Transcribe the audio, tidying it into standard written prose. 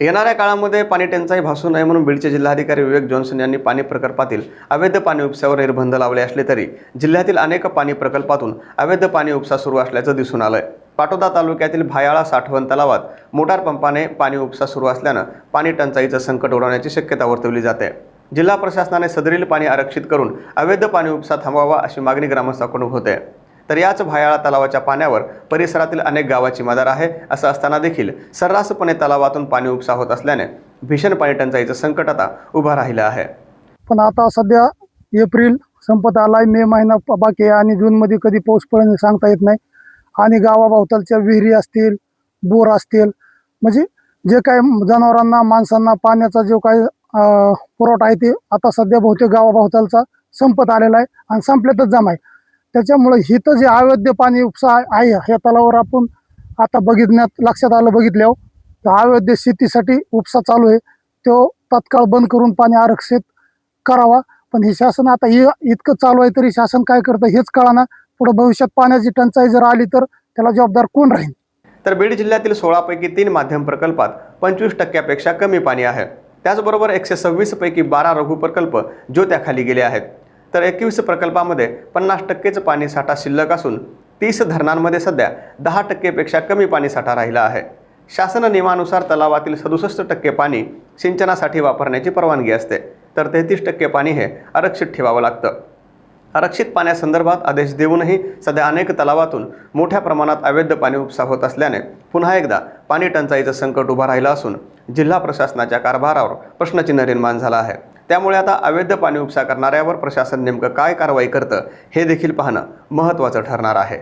येणाऱ्या काळामध्ये पाणी टंचाई भासू नये म्हणून बीडचे जिल्हाधिकारी विवेक जॉन्सन यांनी पाणी प्रकल्पातील अवैध पाणी उपशावर निर्बंध लावले असले तरी जिल्ह्यातील अनेक पाणी प्रकल्पातून अवैध पाणी उपसा सुरू असल्याचं दिसून आलंय। पाटोदा तालुक्यातील भायाळा साठवण तलावात मोटार पंपाने पाणी उपसा सुरू असल्यानं पाणी टंचाईचं संकट ओढवण्याची शक्यता वर्तवली जाते। जिल्हा प्रशासनाने सदरील पाणी आरक्षित करून अवैध पाणी उपसा थांबवावा अशी मागणी ग्रामस्थांकडून होते। तर याच भायाळा तलावाच्या पाण्यावर परिसरातील अनेक गावाची मदार आहे। असं असताना देखील सर्रासपणे तलावातून पाणी उपसा होत असल्याने भीषण पाणी टंचाईचं संकट आता उभा राहिलं आहे। पण आता सध्या एप्रिल संपत आलाय, मे महिना बाकी आहे आणि जून मध्ये कधी पाऊस पडेल सांगता येत नाही। आणि गावाभोवतालच्या विहिरी असतील, बोर असतील, म्हणजे जे काही जनावरांना माणसांना पाण्याचा जो काही पुरवठा आहे ते आता सध्या बहुतेक गावाभोवतालचा संपत आलेला आहे आणि संपल्यातच जमा आहे। त्याच्यामुळे हिथं जे अवैध पाणी उपसा आहे ह्या तलावावर आपण आता लक्षात आलं बघितल्यावर अवैध शेतीसाठी उपसा चालू आहे तो तात्काळ बंद करून पाणी आरक्षित करावा। पण हे शासन आता इतकं चालू आहे तरी शासन काय करतं हेच कळना। पुढे भविष्यात पाण्याची टंचाई जर आली तर त्याला जबाबदार कोण राहील? तर बीड जिल्ह्यातील 16 पैकी 3 माध्यम प्रकल्पात 25% कमी पाणी आहे। त्याचबरोबर 126 पैकी 12 लघु प्रकल्प ज्योत्याखाली गेले आहेत। तर 21 प्रकल्पामध्ये 50% पाणी साठा शिल्लक असून 30 धरणांमध्ये सध्या 10% कमी पाणी साठा राहिला आहे। शासन नियमानुसार तलावातील 67% पाणी सिंचनासाठी वापरण्याची परवानगी असते, तर 33% पाणी हे आरक्षित ठेवावं लागतं। आरक्षित पाण्यासंदर्भात आदेश देऊनही सध्या अनेक तलावातून मोठ्या प्रमाणात अवैध पाणी उपसा होत असल्याने पुन्हा एकदा पाणी टंचाईचं संकट उभं राहिलं असून जिल्हा प्रशासनाच्या कारभारावर प्रश्नचिन्ह निर्माण झालं आहे। त्यामुळे आता अवैध पाणी उपसा करणाऱ्यावर प्रशासन नेमकं काय कारवाई करतं हे देखील पाहणं महत्त्वाचं ठरणार आहे।